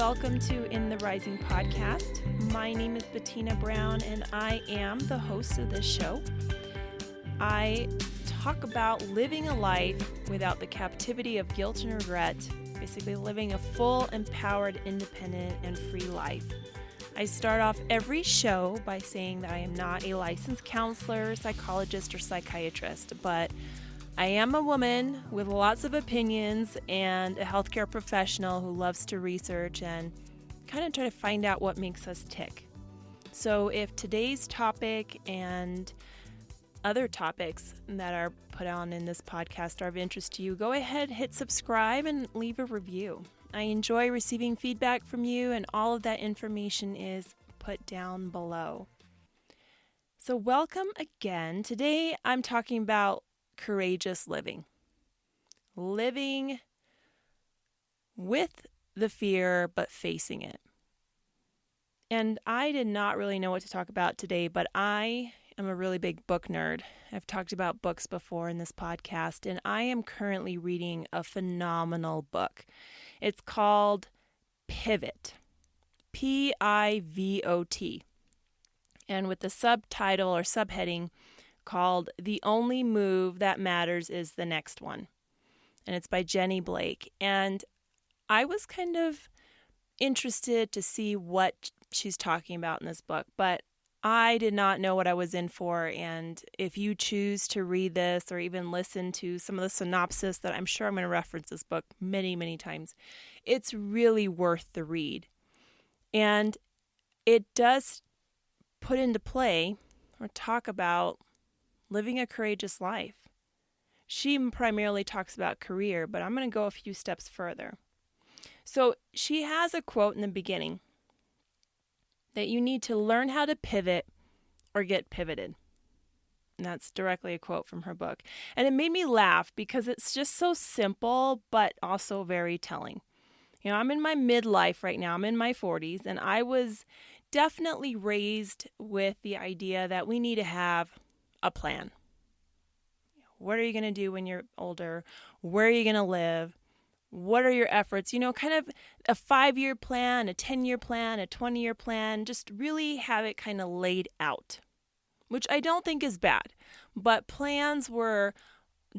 welcome to In the Rising podcast. My name is Bettina Brown, and I am the host of this show. I talk about living a life without the captivity of guilt and regret, basically living a full, empowered, independent, and free life. I start off every show by saying that I am not a licensed counselor, psychologist, or psychiatrist, but I am a woman with lots of opinions and a healthcare professional who loves to research and kind of try to find out what makes us tick. So if today's topic and other topics that are put on in this podcast are of interest to you, go ahead, hit subscribe, and leave a review. I enjoy receiving feedback from you, and all of that information is put down below. So welcome again. Today I'm talking about courageous living. Living with the fear, but facing it. And I did not really know what to talk about today, but I am a really big book nerd. I've talked about books before in this podcast, and I am currently reading a phenomenal book. It's called Pivot, Pivot, and with the subtitle or subheading called The Only Move That Matters Is the Next One. And it's by Jenny Blake. And I was kind of interested to see what she's talking about in this book, but I did not know what I was in for. And if you choose to read this or even listen to some of the synopsis that I'm sure I'm going to reference this book many, many times, it's really worth the read. And it does put into play or talk about living a courageous life. She primarily talks about career, but I'm going to go a few steps further. So she has a quote in the beginning that you need to learn how to pivot or get pivoted. And that's directly a quote from her book. And it made me laugh because it's just so simple, but also very telling. You know, I'm in my midlife right now. I'm in my 40s, and I was definitely raised with the idea that we need to have a plan. What are you going to do when you're older? Where are you going to live? What are your efforts? You know, kind of a 5-year plan, a 10-year plan, a 20-year plan, just really have it kind of laid out, which I don't think is bad. But plans were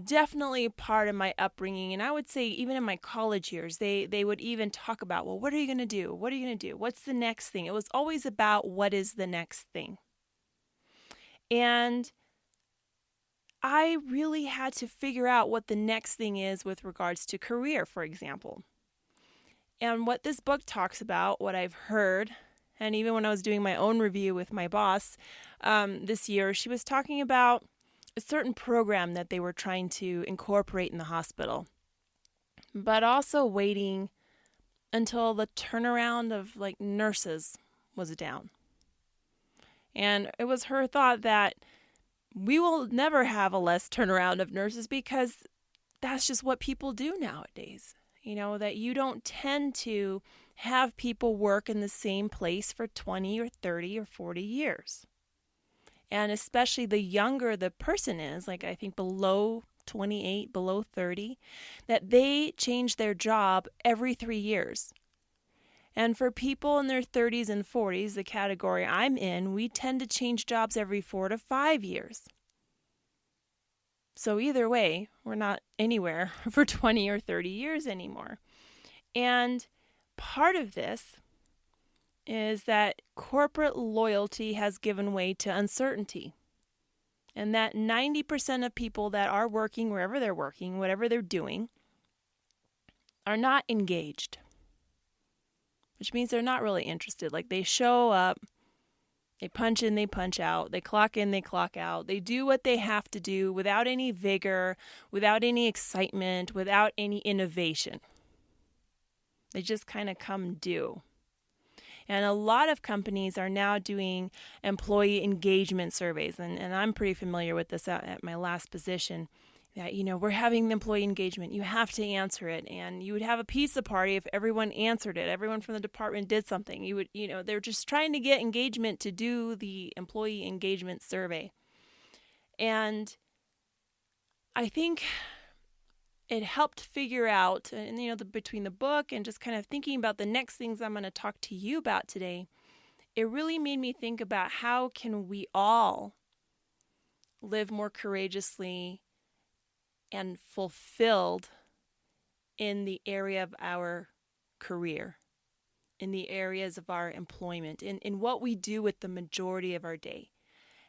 definitely part of my upbringing. And I would say even in my college years, they would even talk about, well, what are you going to do? What are you going to do? What's the next thing? It was always about what is the next thing. And I really had to figure out what the next thing is with regards to career, for example. And what this book talks about, what I've heard, and even when I was doing my own review with my boss this year, she was talking about a certain program that they were trying to incorporate in the hospital, but also waiting until the turnaround of like nurses was down. And it was her thought that we will never have a less turnaround of nurses because that's just what people do nowadays. You know, that you don't tend to have people work in the same place for 20 or 30 or 40 years. And especially the younger the person is, like I think below 28, below 30, that they change their job every 3 years. And for people in their 30s and 40s, the category I'm in, we tend to change jobs every 4 to 5 years. So either way, we're not anywhere for 20 or 30 years anymore. And part of this is that corporate loyalty has given way to uncertainty. And that 90% of people that are working wherever they're working, whatever they're doing, are not engaged. Which means they're not really interested. Like they show up, they punch in, they punch out, they clock in, they clock out. They do what they have to do without any vigor, without any excitement, without any innovation. They just kind of come due. And a lot of companies are now doing employee engagement surveys. And I'm pretty familiar with this at my last position. That, you know, we're having the employee engagement. You have to answer it. And you would have a pizza party if everyone answered it. Everyone from the department did something. You would, you know, they're just trying to get engagement to do the employee engagement survey. And I think it helped figure out, and between the book and just kind of thinking about the next things I'm going to talk to you about today, it really made me think about how can we all live more courageously and fulfilled in the area of our career, in the areas of our employment, in what we do with the majority of our day.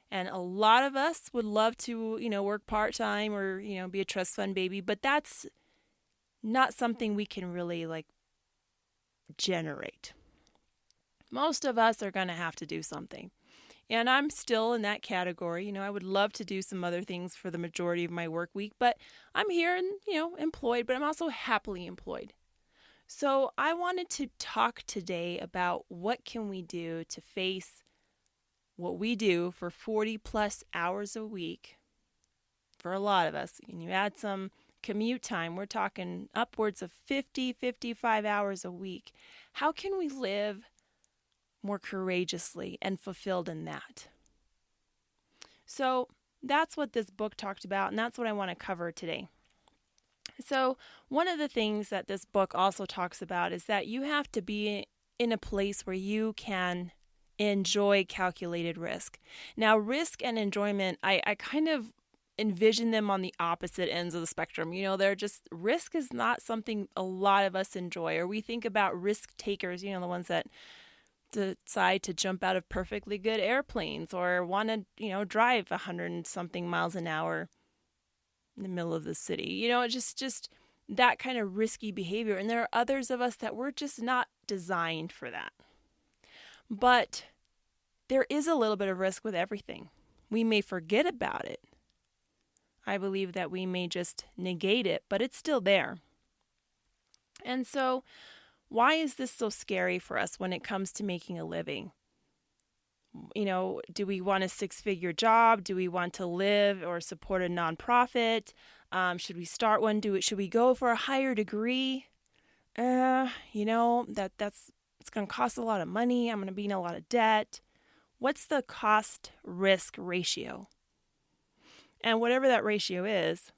And a lot of us would love to, work part-time or, be a trust fund baby, but that's not something we can really generate. Most of us are going to have to do something. And I'm still in that category. I would love to do some other things for the majority of my work week, but I'm here and, employed, but I'm also happily employed. So I wanted to talk today about what can we do to face what we do for 40 plus hours a week. For a lot of us, and you add some commute time, we're talking upwards of 50, 55 hours a week. How can we live more courageously and fulfilled in that? So that's what this book talked about, and that's what I want to cover today. So one of the things that this book also talks about is that you have to be in a place where you can enjoy calculated risk. Now, risk and enjoyment, I kind of envision them on the opposite ends of the spectrum. They're just, risk is not something a lot of us enjoy, or we think about risk takers, the ones that decide to jump out of perfectly good airplanes or want to, drive 100 and something miles an hour in the middle of the city. It's just that kind of risky behavior. And there are others of us that we're just not designed for that. But there is a little bit of risk with everything. We may forget about it. I believe that we may just negate it, but it's still there. And so, why is this so scary for us when it comes to making a living? Do we want a 6-figure job? Do we want to live or support a nonprofit? Should we start one? Should we go for a higher degree? It's going to cost a lot of money. I'm going to be in a lot of debt. What's the cost-risk ratio? And whatever that ratio is,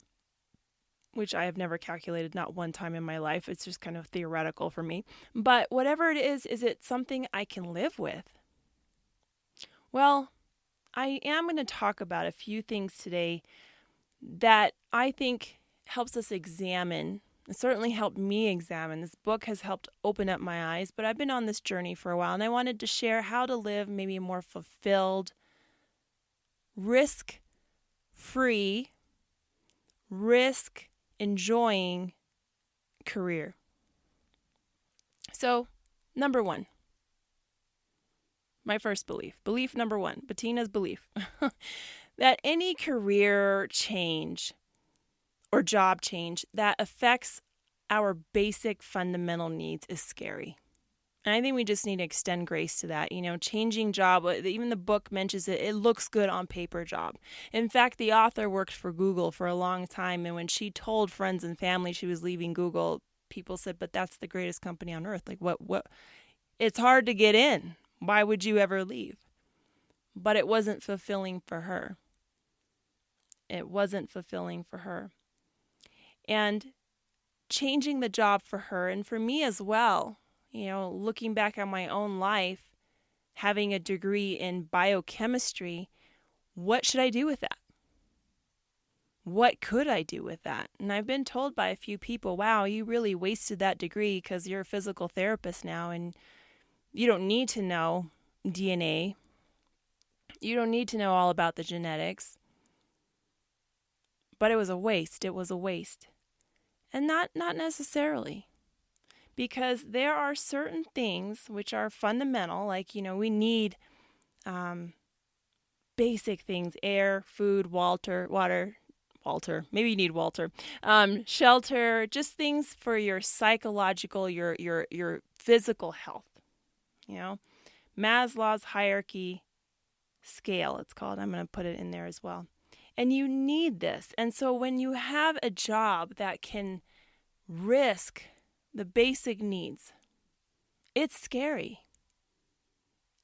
which I have never calculated, not one time in my life, it's just kind of theoretical for me. But whatever it is it something I can live with? Well, I am going to talk about a few things today that I think helps us examine. It certainly helped me examine. This book has helped open up my eyes, but I've been on this journey for a while, and I wanted to share how to live maybe a more fulfilled, risk-free, risk-enjoying career. So, number one, my first belief number one, Bettina's belief, that any career change or job change that affects our basic fundamental needs is scary. And I think we just need to extend grace to that. Changing job, even the book mentions it, it looks good on paper job. In fact, the author worked for Google for a long time, and when she told friends and family she was leaving Google, people said, but that's the greatest company on earth. What? It's hard to get in. Why would you ever leave? But it wasn't fulfilling for her. It wasn't fulfilling for her. And changing the job for her, and for me as well, looking back on my own life, having a degree in biochemistry, what should I do with that? What could I do with that? And I've been told by a few people, wow, you really wasted that degree because you're a physical therapist now and you don't need to know DNA. You don't need to know all about the genetics. But it was a waste. It was a waste. And not necessarily. Because there are certain things which are fundamental, like, we need basic things, air, food, Walter, maybe you need Walter, shelter, just things for your psychological, your physical health. Maslow's hierarchy scale, it's called. I'm going to put it in there as well. And you need this. And so when you have a job that can risk the basic needs, it's scary.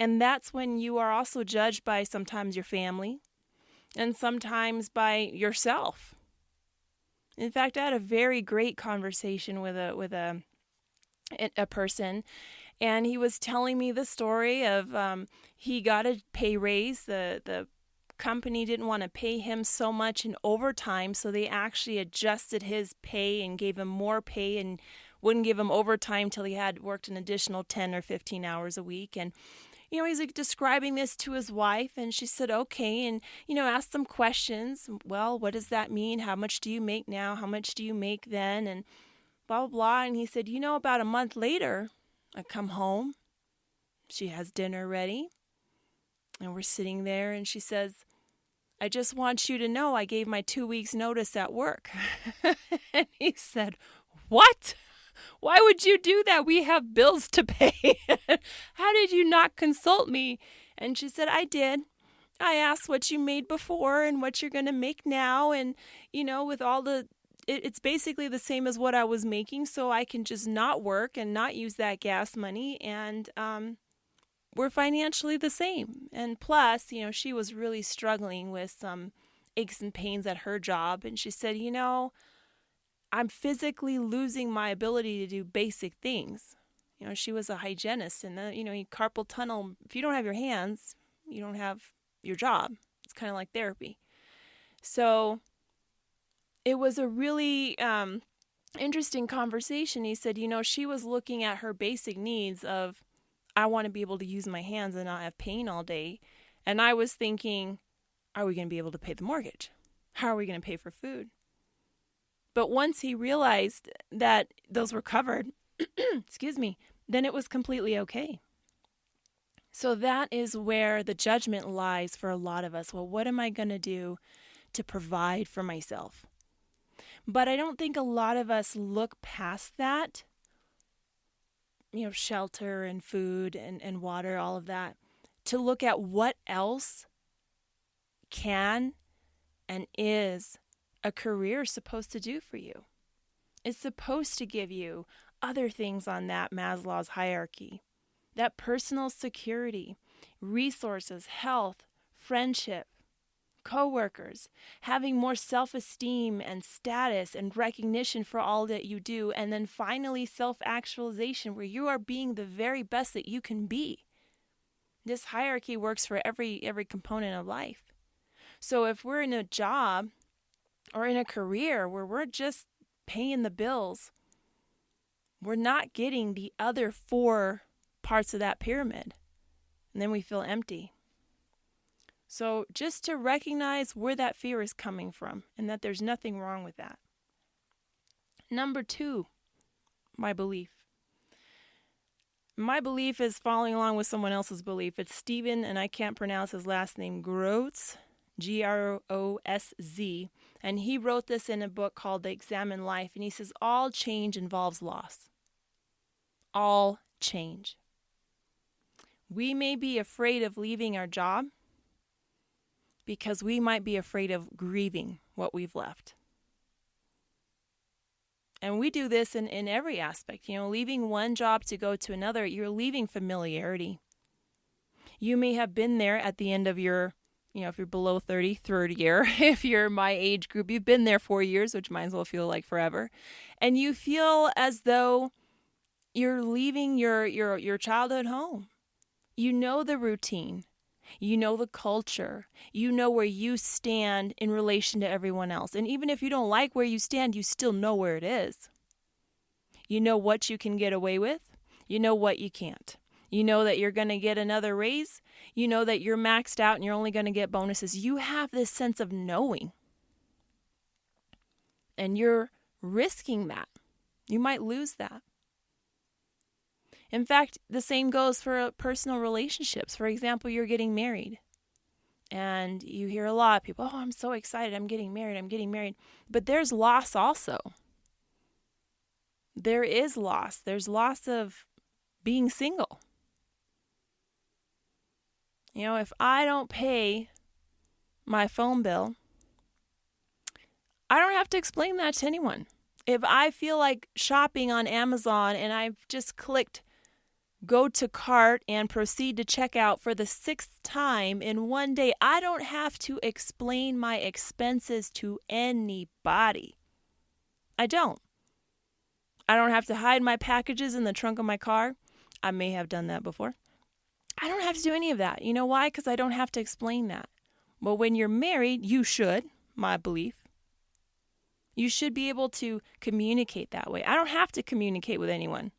And that's when you are also judged by sometimes your family and sometimes by yourself. In fact, I had a very great conversation with a person, and he was telling me the story of he got a pay raise. The company didn't want to pay him so much in overtime, so they actually adjusted his pay and gave him more pay and wouldn't give him overtime till he had worked an additional 10 or 15 hours a week. And he's like describing this to his wife, and she said, okay, and, asked some questions. Well, what does that mean? How much do you make now? How much do you make then? And blah, blah, blah. And he said, about a month later, I come home. She has dinner ready, and we're sitting there, and she says, I just want you to know I gave my 2 weeks notice at work. And he said, what? Why would you do that? We have bills to pay. How did you not consult me? And she said, I did. I asked what you made before and what you're going to make now. And, with all it's basically the same as what I was making. So I can just not work and not use that gas money. And we're financially the same. And plus, she was really struggling with some aches and pains at her job. And she said, I'm physically losing my ability to do basic things. She was a hygienist, and carpal tunnel. If you don't have your hands, you don't have your job. It's kind of like therapy. So it was a really interesting conversation. He said, she was looking at her basic needs of, I want to be able to use my hands and not have pain all day. And I was thinking, are we going to be able to pay the mortgage? How are we going to pay for food? But once he realized that those were covered, excuse me, then it was completely okay. So that is where the judgment lies for a lot of us. Well, what am I going to do to provide for myself? But I don't think a lot of us look past that, shelter and food and water, all of that, to look at what else can and is a career supposed to do for you. It's supposed to give you other things on that Maslow's hierarchy, that personal security, resources, health, friendship, coworkers, having more self-esteem and status and recognition for all that you do, and then finally self-actualization where you are being the very best that you can be. This hierarchy works for every component of life. So if we're in a job or in a career where we're just paying the bills, we're not getting the other 4 parts of that pyramid. And then we feel empty. So just to recognize where that fear is coming from and that there's nothing wrong with that. Number 2, my belief. My belief is following along with someone else's belief. It's Stephen, and I can't pronounce his last name, Grotz, Grosz, and he wrote this in a book called The Examined Life, and he says all change involves loss. All change. We may be afraid of leaving our job because we might be afraid of grieving what we've left. And we do this in every aspect. Leaving one job to go to another, you're leaving familiarity. You may have been there at the end of your if you're below 30, third year. If you're my age group, you've been there 4 years, which might as well feel like forever. And you feel as though you're leaving your childhood home. You know the routine. You know the culture. You know where you stand in relation to everyone else. And even if you don't like where you stand, you still know where it is. You know what you can get away with. You know what you can't. You know that you're going to get another raise. You know that you're maxed out and you're only going to get bonuses. You have this sense of knowing. And you're risking that. You might lose that. In fact, the same goes for personal relationships. For example, you're getting married. And you hear a lot of people, oh, I'm so excited. I'm getting married. But there's loss also. There is loss. There's loss of being single. If I don't pay my phone bill, I don't have to explain that to anyone. If I feel like shopping on Amazon and I've just clicked go to cart and proceed to checkout for the 6th time in one day, I don't have to explain my expenses to anybody. I don't. I don't have to hide my packages in the trunk of my car. I may have done that before. I don't have to do any of that. You know why? Because I don't have to explain that. But when you're married, you should, my belief. You should be able to communicate that way. I don't have to communicate with anyone.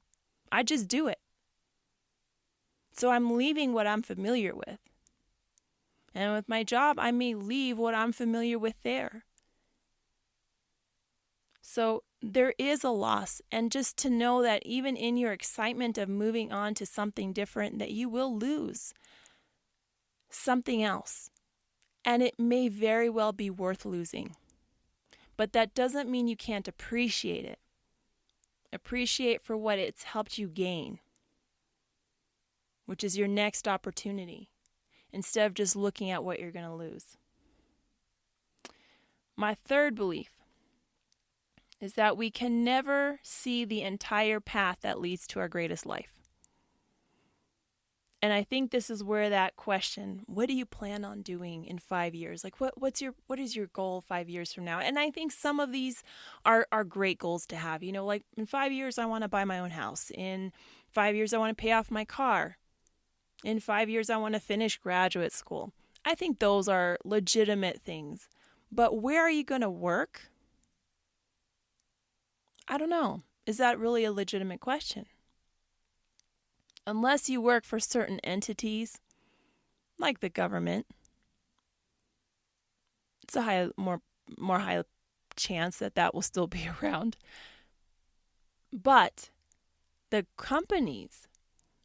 I just do it. So I'm leaving what I'm familiar with. And with my job, I may leave what I'm familiar with there. So there is a loss. And just to know that even in your excitement of moving on to something different, that you will lose something else. And it may very well be worth losing. But that doesn't mean you can't appreciate it. Appreciate for what it's helped you gain, which is your next opportunity, instead of just looking at what you're going to lose. My third belief is that we can never see the entire path that leads to our greatest life. And I think this is where that question, what do you plan on doing in 5 years? Like what is your goal 5 years from now? And I think some of these are great goals to have. You know, like in 5 years I want to buy my own house. In 5 years I want to pay off my car. In 5 years I want to finish graduate school. I think those are legitimate things. But where are you going to work? I don't know. Is that really a legitimate question? Unless you work for certain entities, like the government, it's a more high chance that will still be around. But the companies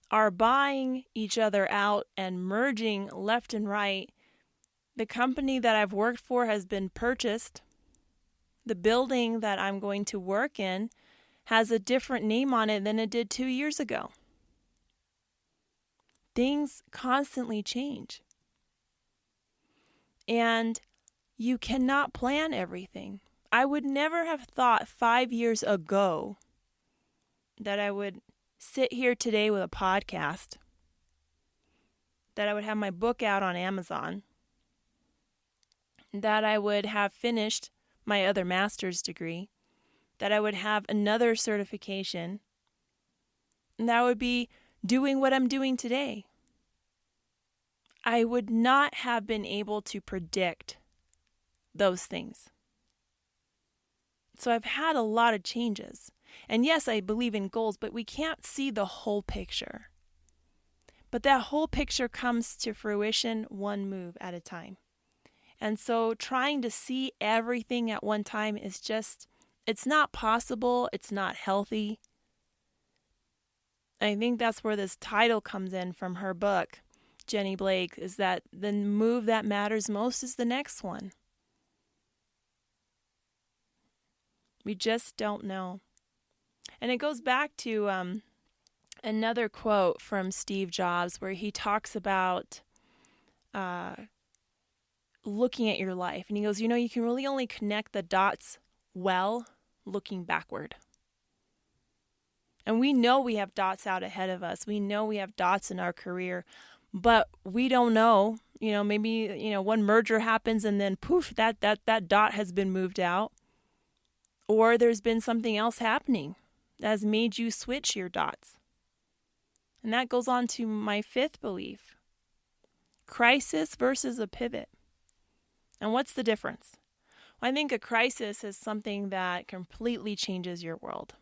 are buying each other out and merging left and right. The company that I've worked for has been purchased. The building that I'm going to work in has a different name on it than it did 2 years ago. Things constantly change. And you cannot plan everything. I would never have thought 5 years ago that I would sit here today with a podcast, that I would have my book out on Amazon, that I would have finished my other master's degree, that I would have another certification, and that I would be doing what I'm doing today. I would not have been able to predict those things. So I've had a lot of changes. And yes, I believe in goals, but we can't see the whole picture. But that whole picture comes to fruition one move at a time. And so trying to see everything at one time is just, it's not possible. It's not healthy. I think that's where this title comes in from her book, Jenny Blake, is that the move that matters most is the next one. We just don't know. And it goes back to another quote from Steve Jobs where he talks about looking at your life. And he goes, you can really only connect the dots well looking backward. And we know we have dots out ahead of us. We know we have dots in our career, but we don't know. Maybe, one merger happens and then poof, that dot has been moved out. Or there's been something else happening that has made you switch your dots. And that goes on to my fifth belief. Crisis versus a pivot. And what's the difference? Well, I think a crisis is something that completely changes your world.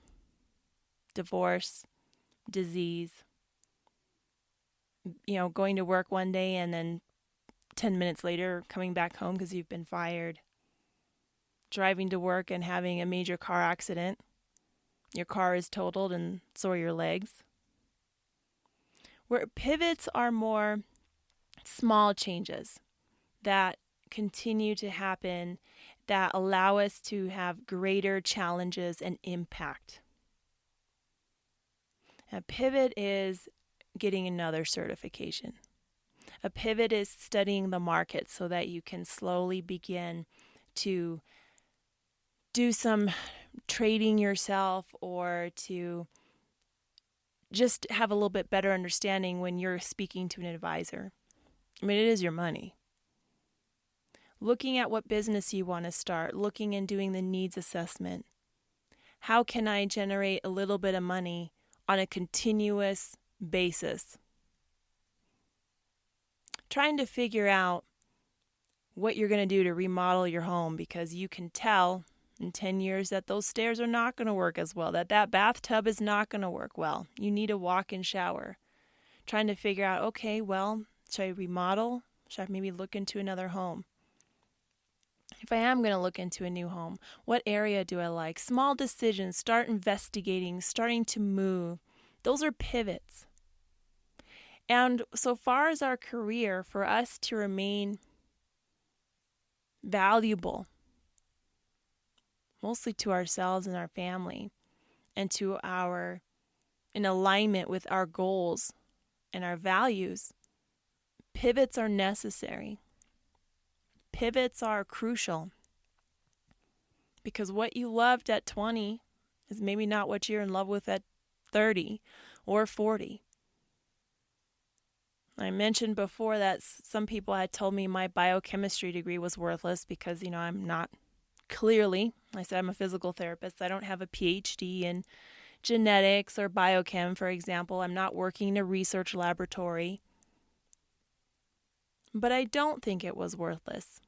Divorce, disease, going to work one day and then 10 minutes later coming back home because you've been fired. Driving to work and having a major car accident. Your car is totaled and so are your legs. Where pivots are more small changes that continue to happen, that allow us to have greater challenges and impact. A pivot is getting another certification. A pivot is studying the market so that you can slowly begin to do some trading yourself or to just have a little bit better understanding when you're speaking to an advisor. I mean, it is your money. Looking at what business you want to start, looking and doing the needs assessment, How can I generate a little bit of money on a continuous basis? Trying to figure out what you're going to do to remodel your home, because you can tell in 10 years that those stairs are not going to work as well, that bathtub is not going to work well. You need a walk-in shower. Trying to figure out, okay, well, should I remodel? Should I maybe look into another home? If I am going to look into a new home, what area do I like? Small decisions, start investigating, starting to move. Those are pivots. And so far as our career, for us to remain valuable, mostly to ourselves and our family, and in alignment with our goals and our values, pivots are necessary. Pivots are crucial, because what you loved at 20 is maybe not what you're in love with at 30 or 40. I mentioned before that some people had told me my biochemistry degree was worthless because, I'm not, clearly, I said I'm a physical therapist. I don't have a PhD in genetics or biochem, for example. I'm not working in a research laboratory. But I don't think it was worthless.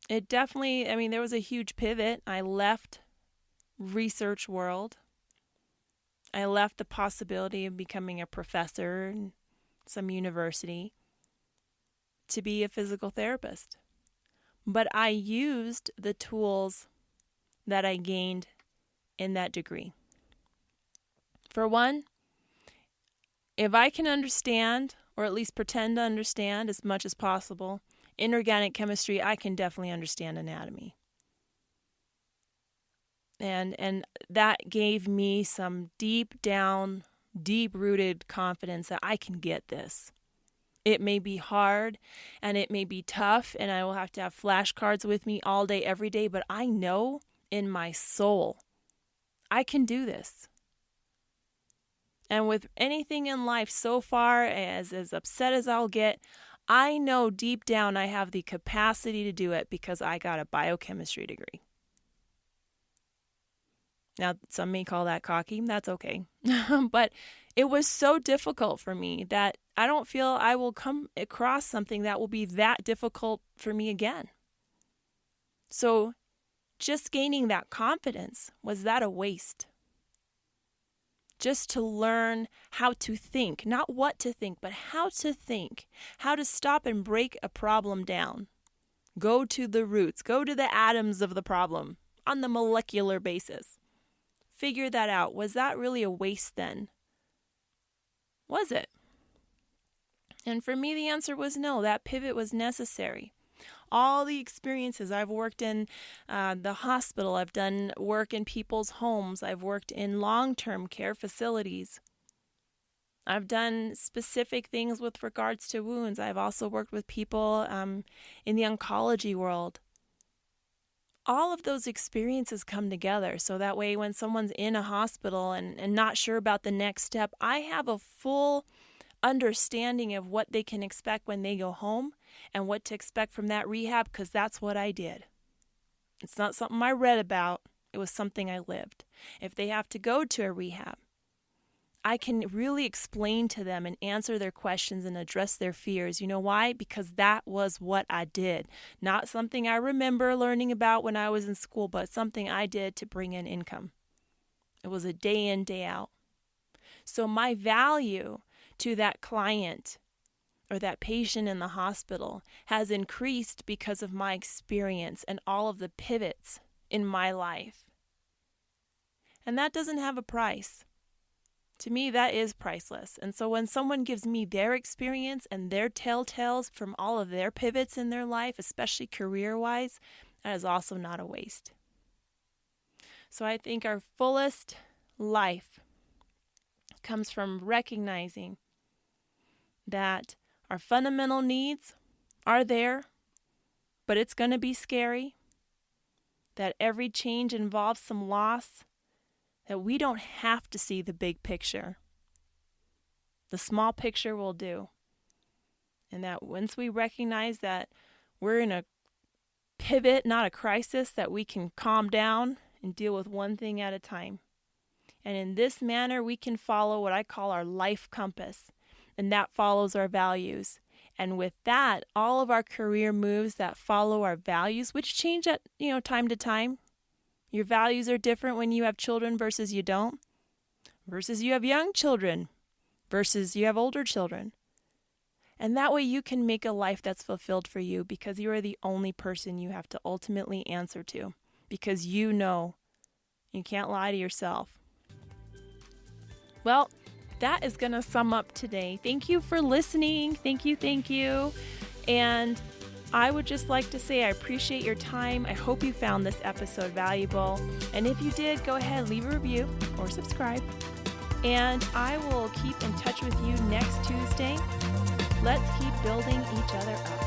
It definitely, there was a huge pivot. I left research world. I left the possibility of becoming a professor in some university to be a physical therapist. But I used the tools that I gained in that degree. For one, if I can understand, or at least pretend to understand as much as possible, inorganic chemistry, I can definitely understand anatomy. And that gave me some deep-rooted confidence that I can get this. It may be hard and it may be tough, and I will have to have flashcards with me all day, every day, but I know in my soul I can do this. And with anything in life so far, as upset as I'll get, I know deep down I have the capacity to do it because I got a biochemistry degree. Now, some may call that cocky. That's okay. But it was so difficult for me that I don't feel I will come across something that will be that difficult for me again. So just gaining that confidence, was that a waste? Just to learn how to think, not what to think, but how to think, how to stop and break a problem down. Go to the roots, go to the atoms of the problem on the molecular basis. Figure that out. Was that really a waste then? Was it? And for me, the answer was no. That pivot was necessary. All the experiences, I've worked in the hospital, I've done work in people's homes, I've worked in long-term care facilities. I've done specific things with regards to wounds. I've also worked with people in the oncology world. All of those experiences come together so that way when someone's in a hospital and not sure about the next step, I have a full understanding of what they can expect when they go home and what to expect from that rehab, because that's what I did. It's not something I read about. It was something I lived. If they have to go to a rehab, I can really explain to them and answer their questions and address their fears. You know why? Because that was what I did. Not something I remember learning about when I was in school, but something I did to bring in income. It was a day in, day out. So my value to that client or that patient in the hospital has increased because of my experience and all of the pivots in my life. And that doesn't have a price. To me, that is priceless. And so when someone gives me their experience and their telltales from all of their pivots in their life, especially career-wise, that is also not a waste. So I think our fullest life comes from recognizing that our fundamental needs are there, but it's going to be scary, that every change involves some loss, that we don't have to see the big picture. The small picture will do. And that once we recognize that we're in a pivot, not a crisis, that we can calm down and deal with one thing at a time. And in this manner, we can follow what I call our life compass, and that follows our values. And with that, all of our career moves that follow our values, which change at, time to time. Your values are different when you have children versus you don't, versus you have young children, versus you have older children. And that way you can make a life that's fulfilled for you, because you are the only person you have to ultimately answer to, because you know you can't lie to yourself. Well, that is going to sum up today. Thank you for listening. Thank you. And I would just like to say I appreciate your time. I hope you found this episode valuable. And if you did, go ahead, leave a review or subscribe. And I will keep in touch with you next Tuesday. Let's keep building each other up.